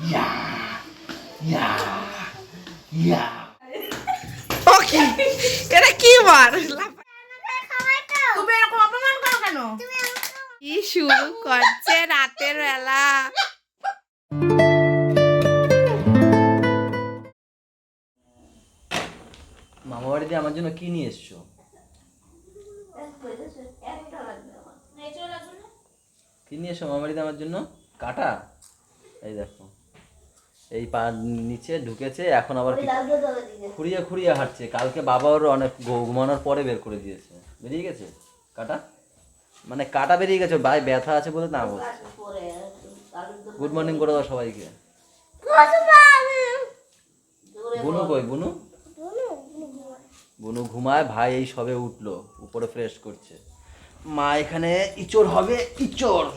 ইয়া ইয়া ইয়া ওকে এটা কি মার তুমি এরকম অপমান করো কেন? কি শুরু করছে রাতের বেলা। মামা বাড়িতে আমার জন্য কি নিয়ে এসছো? কি নিয়ে এসো মামা বাড়িতে আমার জন্য? কাটা। এই দেখো, এই পা নিচে ঢুকেছে, এখন আবার খুঁড়িয়ে খুঁড়িয়ে হাঁটছে। কালকে বাবা ওর অনেক ঘুমানোর পরে বের করে দিয়েছে, বেরিয়ে গেছে কাটা, মানে কাটা বেরিয়ে গেছে। ভাই ব্যথা আছে বলে না বলছে। গুড মর্নিং করে দাও সবাইকে। বুনু কই? বুনু বুনু ঘুমায়, ভাই এই সবে উঠলো, উপরে ফ্রেশ করছে। মা এখানে ইঁচড় হবে, ইঁচড়,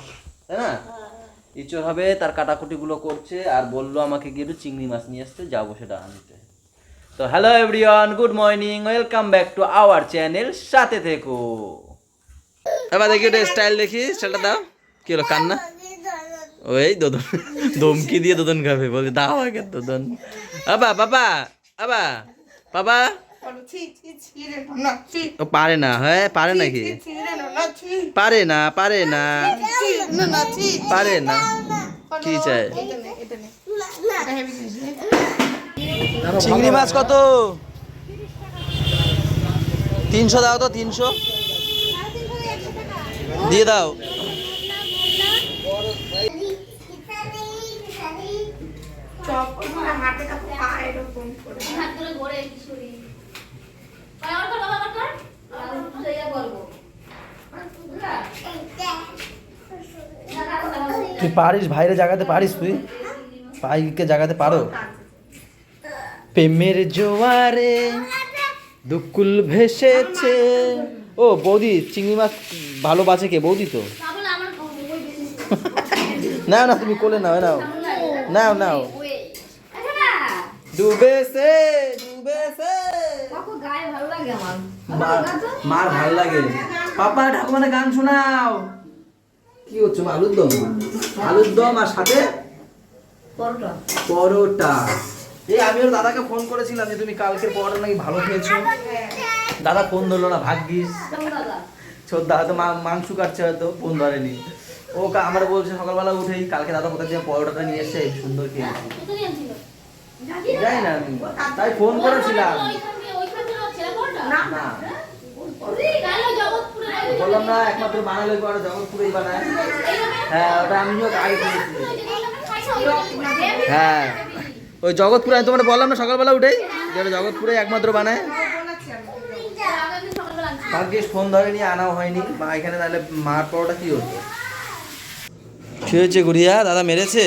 তাই না? ইঁচড় হবে, তার কাটাকুটিগুলো করছে, আর বললো আমাকে গিয়ে একটু চিংড়ি মাছ নিয়ে আসতে, যাবো সেটা আনতে। তো hello everyone, good morning, welcome back to our channel, সাথে থেকো। এবার দেখি ওটা স্টাইল, দেখি স্টাইলটা দাও। কি হলো, কান্না? ওই দোদন, ধমকি দিয়ে দোদন খাবে, বলে দাও আগে দোদন। আবা বাবা, আবা বাবা। ও পারে না, হ্যাঁ পারে নাকি? পারে না, পারে না, পারে না। কি চাই? চিংড়ি মাছ কত? 300 দাও তো, 300 দিয়ে দাও। তুই পারিস, ভাইরে জাগাতে পারিস? তুই ভাইকে জাগাতে পারো? প্রেমের জোয়ারে দুকুল ভেসেছে। ও বৌদি, চিংড়ি মাছ ভালো বাঁচে কে? বৌদি তো। নাও না, তুমি কোলে নাও, নাও নাও নাও। ডুবেছে ডুবেছে, মার ভালো লাগে। পাপা ঠাকুমানে গান শোনাও। কি হচ্ছে? আলুর দম, আলুর দম আর সাথে পরোটা। এই আমি ওর দাদাকে ফোন করেছিলাম যে তুমি কালকের পরোটা নাকি ভালো খেয়েছো। দাদা ফোন ধরলো না, ভাগ্যিস। ছোট দাদা তো মাংস কাটছে, হয়তো ফোন ধরেনি। ও আমার বলছে সকালবেলা উঠেই, কালকে দাদা কোথায় যে পরোটাটা নিয়ে এসছে, সুন্দর খেয়েছি। যাই না, তাই ফোন করেছিলাম। না বললাম না, একমাত্র বানালে পরে জগৎপুরেই বানায়। হ্যাঁ ওটা আমিও আগে খেয়েছি। হ্যাঁ ওই জগৎপুরে, আমি তোমার বললাম না সকালবেলা উঠেই, যে জগৎপুরে একমাত্র বানায়। ভাগ্যিস ফোন ধরেনি, আনাও হয়নি। মা এখানে তাহলে মার পরোটা কি হতো? কি হয়েছে গুড়িয়া? দাদা মেরেছে?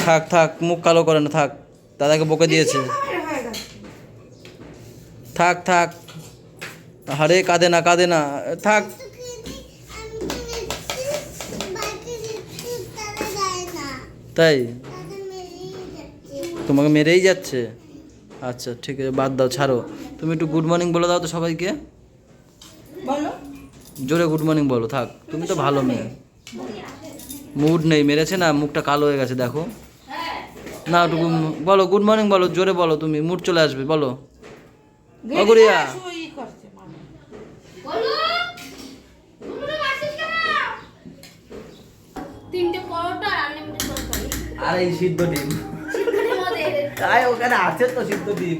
থাক থাক, মুখ কালো করে না, থাক, দাদাকে বকে দিয়েছে। থাক থাক, আরে কাঁদে না, কাঁদে না, থাক। তাই তোমাকে মেরেই যাচ্ছে? আচ্ছা ঠিক আছে, বাদ দাও, ছাড়ো। তুমি একটু গুড মর্নিং বলে দাও তো সবাইকে, জোরে গুড মর্নিং বলো। থাক, তুমি তো ভালো মেয়ে। মুড নেই, মেরেছে না, মুখটা কালো হয়ে গেছে দেখো না। একটু বলো গুড মর্নিং বলো, জোরে বলো, তুমি মুড চলে আসবে, বলো। অগুরিয়া আর এই সিদ্ধ ডিম, তাই ওখানে আছে তো সিদ্ধ ডিম।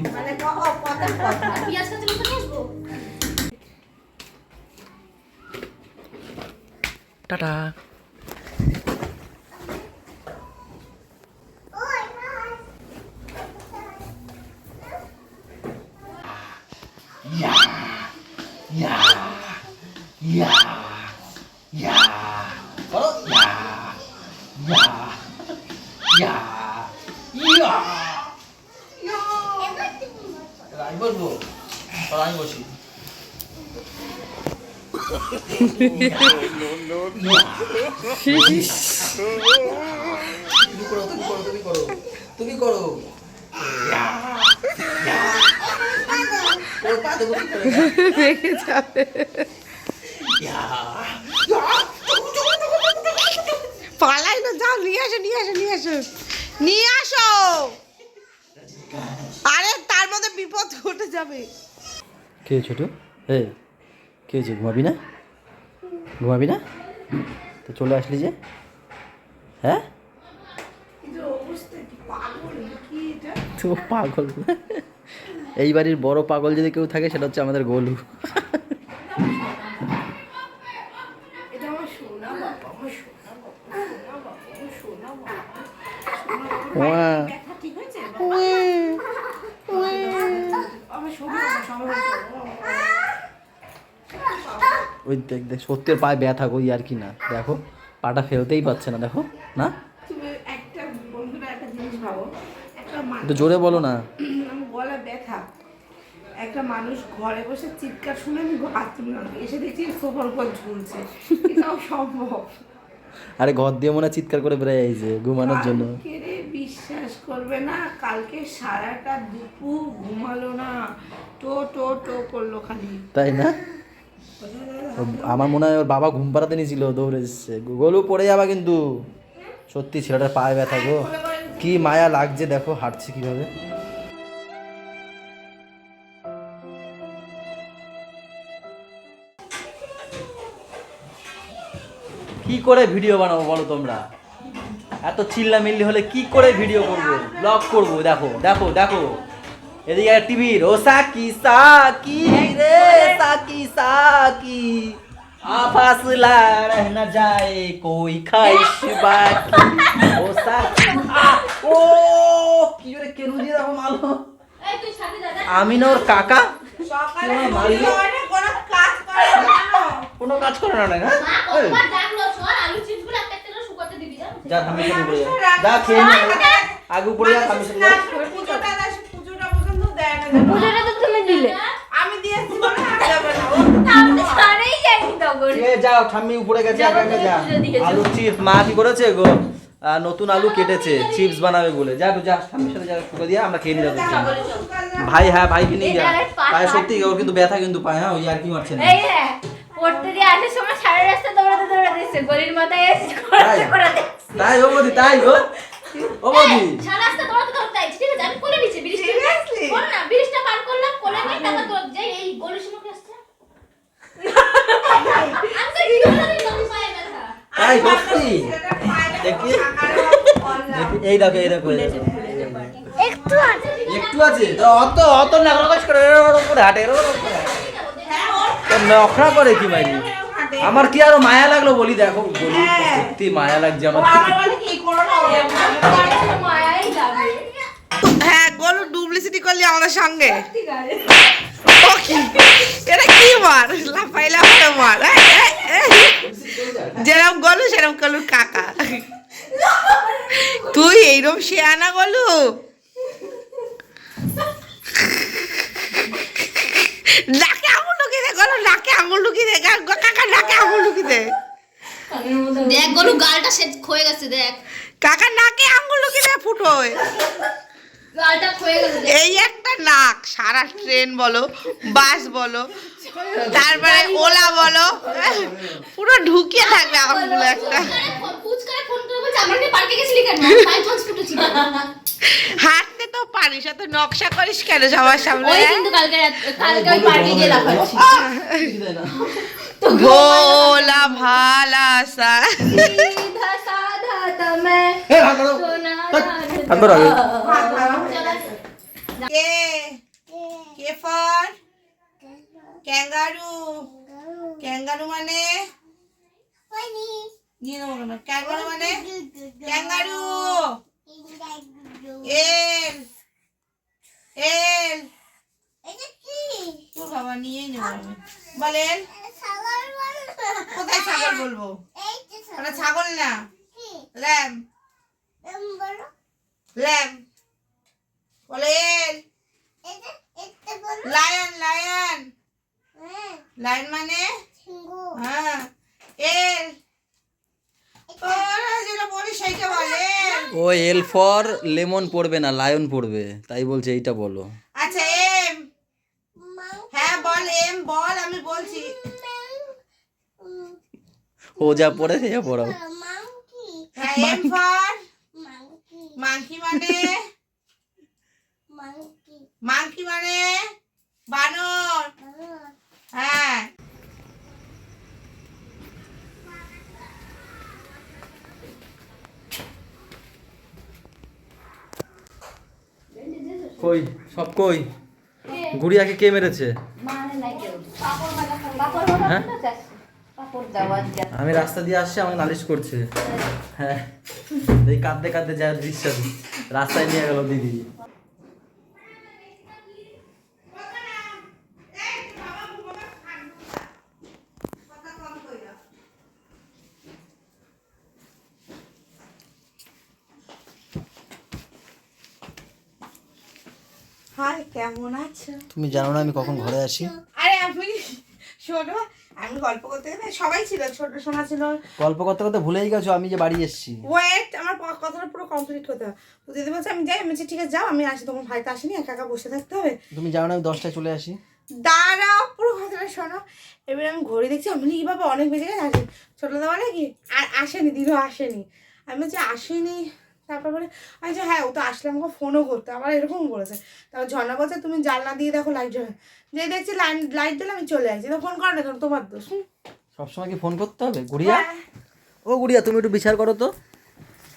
টাটা। বলবো আমি বসি। তুমি করো, তুমি করো, তুমি করো, তুমি করো। রেখে যাবে। পালাই না, যাও নিয়ে আসো, নিয়ে আসো, নিয়ে আসো। আসো নিয়ে আসো। আরে তার মধ্যে বিপদ ঘটে যাবে। কে ছোট? এই কে হয়েছে? ঘুমাবি না? ঘুমাবি না? তো চলে আসলি যে? হ্যাঁ তো পাগল। এই বাড়ির বড় পাগল যদি কেউ থাকে সেটা হচ্ছে আমাদের গোলু। ওই দেখ দেখ সত্যের পায়ে ব্যথা কই আর কি না, দেখো পাটা ফেলতেই পারছে না, দেখো না একটা বন্ধুরা একটা জিনিস ভাবো, একটা তো জোরে বলো না। গলা ব্যথা, একটা মানুষ ঘরে বসে চিৎকার শুনে আমি বাথরুম এসে দেখছি সোফার উপর ঝুলছে, এটাও সম্ভব? আরে ঘর দিয়ে মনে হয় চিৎকার করে বেড়ে আইছে ঘুমানোর জন্য। কালকে বিশ্বাস করবে না, কালকে সারাটা দুপুর ঘুমালো না, টো টো টো করলো খালি। তাই না? আমার মনে হয় ওর বাবা ঘুম পাড়াতে নিয়েছিল, দৌড়ে এসছে। গোলু পড়ে যাবা কিন্তু, সত্যি ছেলেটার পায়ে ব্যথা গো, কি মায়া লাগছে দেখো হাঁটছে কিভাবে। কি করে ভিডিও বানাবো বলো তোমরা? এত চিল্লামিল্লি হলে কি করে ভিডিও করবো, ব্লগ করবো? দেখো দেখো দেখো এদিকে টিভির ও সাকি সাকি রে সাকি সাকি আফাসলা রহ না যায় কোই খাইশ বাকি ও সাকি ও কি জোরে কেন দিয়ে দেখো মালো। আমি না ওর কাকা, সকালে কোনো কাজ করে না না যা থামি শুরু করে যা খেয়ে নে, আগে উপরে যা থামি শুরু করে। পুজোটা পর্যন্ত দেয় না। পুজোটা তো তুমি দিলে, আমি দিয়েছি বলে আর যাবে না। আমি সারেই যাইনি তখন। এ যাও ঠাম্মি উপরে গেছে, আগে আগে যা। আলু চিপস মা কি করেছে গো, নতুন আলু কেটেছে চিপস বানাবে বলে, যা যা ঠাম্মির সাথে যা শুকে দিয়া আমরা খেয়ে নিয়ে যাবো। ভাই হ্যাঁ ভাইকে নিয়ে যা, পায়ে সত্যি ওর কিন্তু ব্যথা কিন্তু পায়, হ্যাঁ ওই আর কি মারছে না। এই হ্যাঁ পড়তে দিয়ে আসার সময় সারা রাস্তা দৌড়াতে দৌড়াতে এসেছে, গলির মাথায় এসে করাতে তাই ও বৌদি, তাই গো ও বৌদি সারা রাস্তা দৌড়াতে দৌড়াতে আইছি, ঠিক আছে আমি কোলে নিচে ব্রিজটা বল না, ব্রিজটা পার করলাম, কোলে নিয়ে তারপর তো যে এই গলির সময় আসছে আমি তো দৌড়াতে দৌড়াতে পায়ে ব্যথা। তাই সত্যি দেখি দেখি এই দেখো এই দেখো একটু আছে একটু আছে তো অত অত নাগরাকাশ করে এরকম করে হাঁটে এরকম করে নখরা করে কি মাইরি। আমার কি আরো মায়া লাগলো বলি, দেখো বলি সত্যি মায়া লাগছে আমার। মায়াই লাগে। হ্যাঁ গোলু ডুপ্লিসিটি করলি আমাদের সঙ্গে। ও কি এটা কি মার, লাফাই লাফাই মার। যেরকম গোলু সেরকম গোলুর কাকা। তুই এইরকম শেয়ানা গোলু। নাকে আঙুল লুকিয়ে দে গোলু, নাকে আঙুল লুকিয়ে দে, কাকা নাকে আঙুল লুকিয়ে দে। দেখ গলু গালটা সেট ক্ষয়ে গেছে, দেখ কাকা নাকে আঙুল লুকিয়ে দে ফুটোয়। গালটা ক্ষয়ে গেছে। এই একটা নাক, সারা ট্রেন বলো বাস বলো তারপরে ওলা বলো পুরো ঢুকিয়ে থাকবে আঙুল একটা। পুচকারে ফোন করে বলছে আমাকে পার্কে গেছিলি কেন, পায়ে ফাঁস ফুটেছিল। হাঁটতে তো পারিস, এত নকশা করিস কেন সবার সামনে? ওই কিন্তু কালকে ওই পার্কে গিয়ে লাফাচ্ছি। ভোলা ভালা সা सीधा साधा था मैं सोना কে কে ফর ক্যাঙ্গারু। ক্যাঙ্গারু মানে ক্যাঙ্গারু মানে ক্যাঙ্গারু। এল এল তোর বাবা নিয়ে নেব আমি। বলেন কোথায় ছাগল বলবো? ওটা ছাগল না, ল্যাম ল্যাম। বলে এল। লায়ন লায়ন লায়ন মানে হ্যাঁ এল। ওরা যেটা বলি সেইটা বলে। ও এল ফর লেমন পড়বে না, লায়ন পড়বে, তাই বলছে এইটা বলো। আচ্ছা এম, হ্যাঁ বল এম বল, আমি বলছি। ও যা পড়ে যা পড়াও। হ্যাঁ এম ফর মাংকি মানে মাংকি মাংকি মানে বানর। হ্যাঁ কই সব কই? গুড়িয়াকে কে মেরেছে? মানে নাই কেউ পাপড় ভাজা পাপড় ভাজা হ্যাঁ? না চাস পাপড় দাও আজকে আমি রাস্তা দিয়ে আসছি, আমাকে নালিশ করছে। হ্যাঁ, এই কাঁদতে কাঁদতে যায় দৃশ্য রাস্তায় নিয়ে গেল দিদি। হাই, কেমন আছো? তুমি জানো না আমি কখন ঘরে আসি? আরে আমি শোনো, আমি গল্প করতে করতে সবাই ছিল, ছোট সোনা ছিল। গল্প করতে করতে ভুলেই গেছো আমি যে বাড়ি এসেছি। ওয়েট, আমার কথাটা পুরো কমপ্লিট করতে হবে। তো দিদি বলছে আমি যাই, আমি বলছি ঠিক আছে যাও, আমি আসি, তোমার ভাই তো আসেনি, একা একা বসে থাকতে হবে। তুমি জানো না আমি 10টায় চলে আসি। দাঁড়াও, পুরো কথাটা শোনো। এবার আমি ঘড়ি দেখছি, আমি বলি, বাবা অনেক বেজে গেছে, আসেনি। ছোটো দাদা বলে কি আর আসেনি, দিদিও আসেনি। আমি বলছি আসেনি, তারপর বলে আমি যে হ্যাঁ ও তো আসলে আমাকে ফোনও করতে, আবার এরকম বলেছে। তারপর ঝর্ণা বলছে তুমি জানলা দিয়ে দেখো লাইট জ্বলে, যে দেখছি লাইট দিলে আমি চলে আসছি, তো ফোন করো না কেন, তোমার দোষ। সবসময় কি ফোন করতে হবে? গুড়িয়া, হ্যাঁ, ও গুড়িয়া তুমি একটু বিচার করো তো।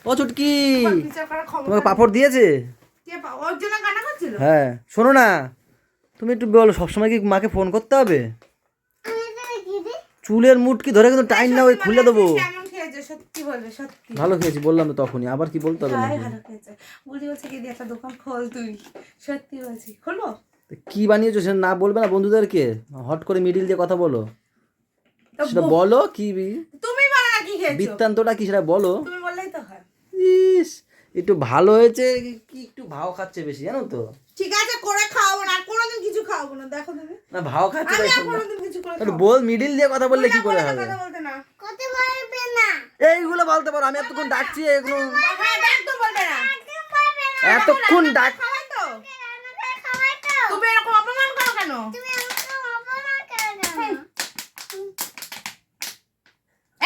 ও চুটকি, বিচার করার তোমাকে ক্ষমতা পাপড় দিয়েছে? কে ওর জন্য কান্না করছিল? হ্যাঁ, শোনো না, তুমি একটু বলো সবসময় কি মাকে ফোন করতে হবে? চুলের মুটকি ধরে কিন্তু টাইম না, ওই খুলে দেবো। কেমন খেয়েছে সত্যি বলবে, সত্যি ভালো খেয়েছি বললাম তো তখনই, আবার কি বলতে হবে ভাই নাকি? ভালো খেয়েছে। বুঝি বলছে কি দিয়ে একটা দোকান খোল তুই, সত্যি বলছি খুলবো। তো কি বানিয়েছো সেটা না বলবে না বন্ধুদেরকে? হট করে মিডিল দিয়ে কথা বলো, তো সেটা বলো কি তুমি বলো না কি খেয়েছো, বৃত্তান্তটা কি সেটা বলো। তুমি বললেই তো হয়। ইস, একটু ভালো হয়েছে কি, একটু ভাও খাচ্ছে বেশি জানো তো। ঠিক আছে করে খাওয়াবো না, আর কোনোদিন কিছু খাওয়াবো না, দেখো তুমি না ভাও খাচ্ছে আমি তাই আর শুনলাম। কোনোদিন কিছু করে একটু বল, মিডিল দিয়ে কথা বললে কি করে বললে হবে? কথা বলতে না, করতে পারবে না এইগুলো বলতে পারো, আমি এতক্ষণ ডাকছি এগুলো, হ্যাঁ একদম বলবে না, এতক্ষণ ডাক। খাওয়াই তো, আমাকে খাওয়াই তো তুমি এরকম অপমান করো কেন? তুমি আমাকে অপমান করো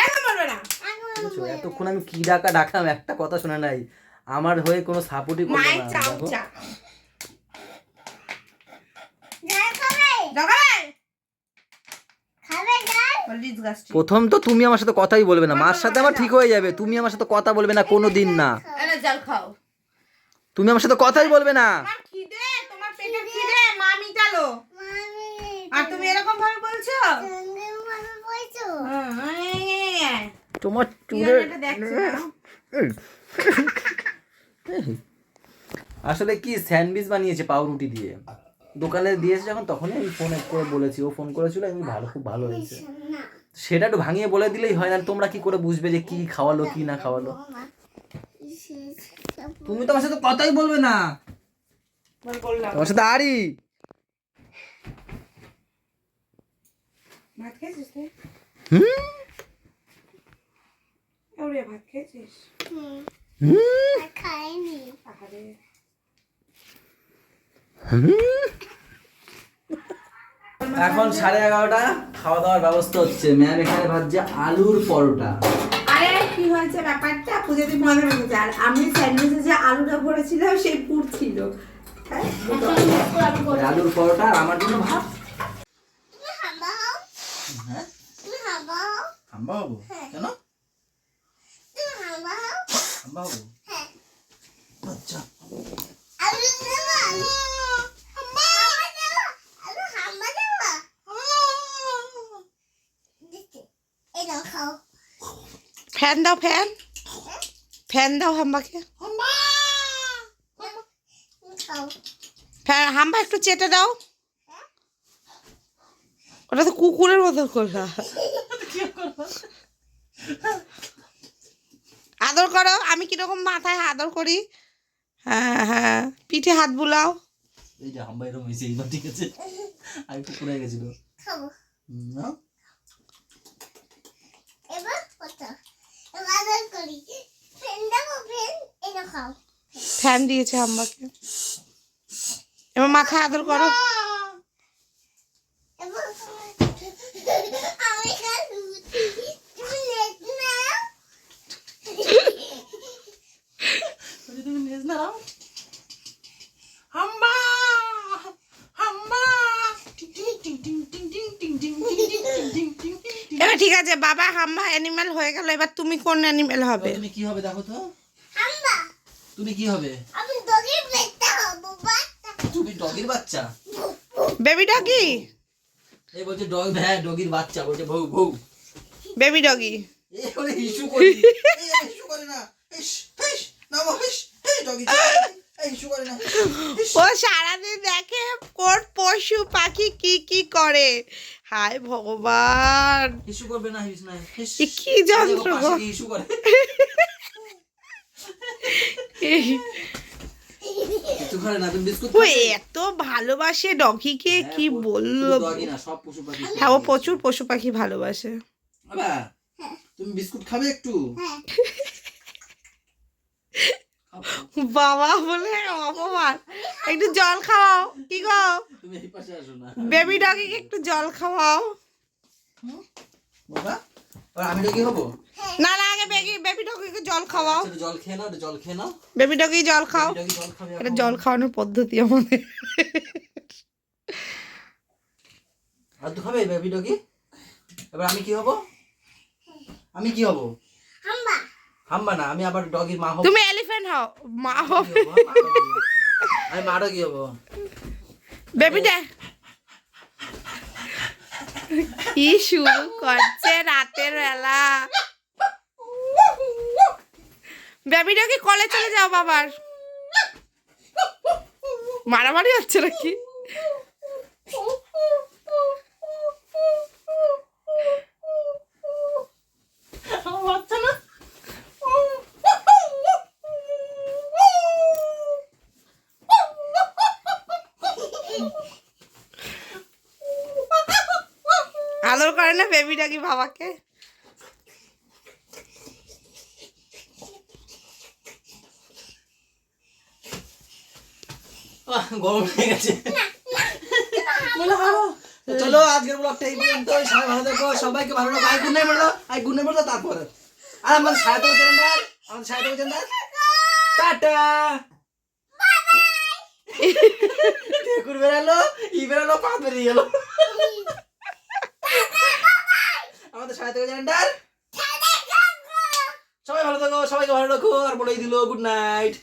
একদম বলবে না। বুঝছো, এতক্ষণ আমি কি ডাকলাম, একটা কথা শোনা নাই, আমার হয়ে কোনো সাপোর্টই করবে মায়ের না। চাও দেখো, চা যাই খাবে জগাই খাবে যাই লিজ গাছটি প্রথম তো তুমি আমার সাথে কথাই বলবে না, মার সাথে আমার ঠিক হয়ে যাবে, তুমি আমার সাথে কথা বলবে না কোনো দিন না, এনে জল খাও। তুমি আমার সাথে কথাই বলবে না। তোমার খিদে, তোমার পেটের খিদে মা মিটালো, মামি আর তুমি এরকম ভাবে বলছো। সঙ্গে মামি বলছো তোমার কি চুলে এটা দেখছো না? আসলে কি স্যান্ডউইচ বানিয়েছে পাউরুটি দিয়ে, দোকানে দিয়েছে যখন তখনই আমি ফোন করে বলেছি, ও ফোন করেছিল, আমি ভালো খুব ভালো হয়েছে, না সেটা একটু ভাঙিয়ে বলে দিলেই হয় না, তোমরা কি করে বুঝবে যে কি খাওয়ালো কি না খাওয়ালো? তুমি তো আমার সাথে কথাই বলবে না, বললাম তোমার সাথে আরই। ভাত খেয়েছিস তুই? হুম ওরে ভাত খেয়েছিস? হুম খাইনি আহারে এখন 11:30, খাওয়া দাওয়ার ব্যবস্থা হচ্ছে। ম্যাম এখানে ভাজছে আলুর পরোটা। আরে কি হয়েছে ব্যাপারটা, পুজো দিন মনে রেখেছে, আর আমি স্যান্ডউইচে যে আলুটা ভরেছিলাম সেই পুর ছিল। হ্যাঁ? আলুর পরোটা আর আমার জন্য ভাত। তুমি হাবাও হ্যাঁ, তুমি হাবাও হাম্বা হবো কেন? তুমি হাবাও হাম্বা হবো? হ্যাঁ আচ্ছা, আলু দেবা হাম্বা দেবা আলু হাম্বা দেবা দিতে এই নাও খাও ফ্যান দাও, ফ্যান ফ্যান দাও হাম্বাকে, খাও ফ্যান হাম্বা একটু চেটে দাও, ওটা তো কুকুরের মতো করলা। আদর করো, আমি কিরকম মাথায় আদর করি, হ্যাঁ হ্যাঁ পিঠে হাত বুলাও। এই যে হাম্বা এরকম হয়েছে, এইবার ঠিক আছে, আর একটু পুড়ে গেছিল। খাবো না এবার কথা এবার করি ফ্রেন্ড দেবো ফ্রেন্ড এই নাও খাও ফ্যান দিয়েছে হাম্বাকে, এবার মাথায় আদর করো। এবার আমি খাবো তুমি নেট নাও তুমি is not out. হাম্বা হাম্বা। এবার ঠিক আছে, বাবা হাম্বা অ্যানিমাল হয়ে গেল, এবার তুমি কোন অ্যানিমাল হবে? তুমি কি হবে দেখো তো? তুমি কি হবে? তুমি ডগির বাচ্চা? বেবি ডগি, এই বলছে ডগ, হ্যাঁ ডগির বাচ্চা বলছে বউ বউ। Baby doggy. এই বলে ইস্যু করি, এই আমি ইস্যু করে না, ইস ইস নামো ইস, এই ডগি এই ইস্যু করে না। ও সারাদিন দেখে কোন পশু পাখি কি কি করে। হায় ভগবান, ইস্যু করবে না, ইস না ইস। এ কি যন্ত্র গো। ইস্যু করে কিছু করে না। তুমি বিস্কুট ও এত ভালোবাসে ডগিকে, কি বললো। ডগি না, সব পশু পাখি। হ্যাঁ, ও প্রচুর পশু পাখি ভালোবাসে। বাবা তুমি বিস্কুট খাবে একটু? বাবা বলে অপমান। একটু জল খাওয়াও, কি গো তুমি এই পাশে আসো না। বেবি ডগিকে একটু জল খাওয়াও। বাবা আর আমি ডগি হবো? না না, আগে বেবি ডগিকে জল খাওয়াও। আচ্ছা, জল খেয়ে নাও, জল খেয়ে নাও। বেবি ডগি জল খাও। ডগি জল খাবে এটা এখন। জল খাওয়ানোর পদ্ধতি আমাদের। আর তো খাবে বেবি ডগি? এবার আমি কি হব? আমি কি হব? হাম্বা না, আমি আবার ডগির মা হব। তুমি এলিফ্যান্ট হও, মা হবে। আমি মা ডগি হব। বেবিটা কি শুরু করছে রাতের বেলা। বেবিটা কি কলে চলে যাও বাবার? মারামারি হচ্ছে নাকি? বাচ্চা না আদর করে না বেবিটা কি বাবাকে? গরম হয়ে গেছে। চলো আজকের ব্লগটা এই পর্যন্ত। সবাই ভালো থেকো, সবাইকে ভালো রাখো। আই গুড নাইট বলো, আই গুড নাইট বলো তারপরে। আর আমাদের সাথে চ্যানেল, আমাদের সাথে চ্যানেল টাটা ঠেকুর বেরালো, ই বেরালো, পা বেরিয়ে গেল। আমাদের সাথে চ্যানেল সবাই ভালো থাকো, সবাইকে ভালো রাখো। আর বলেই দিল গুড নাইট।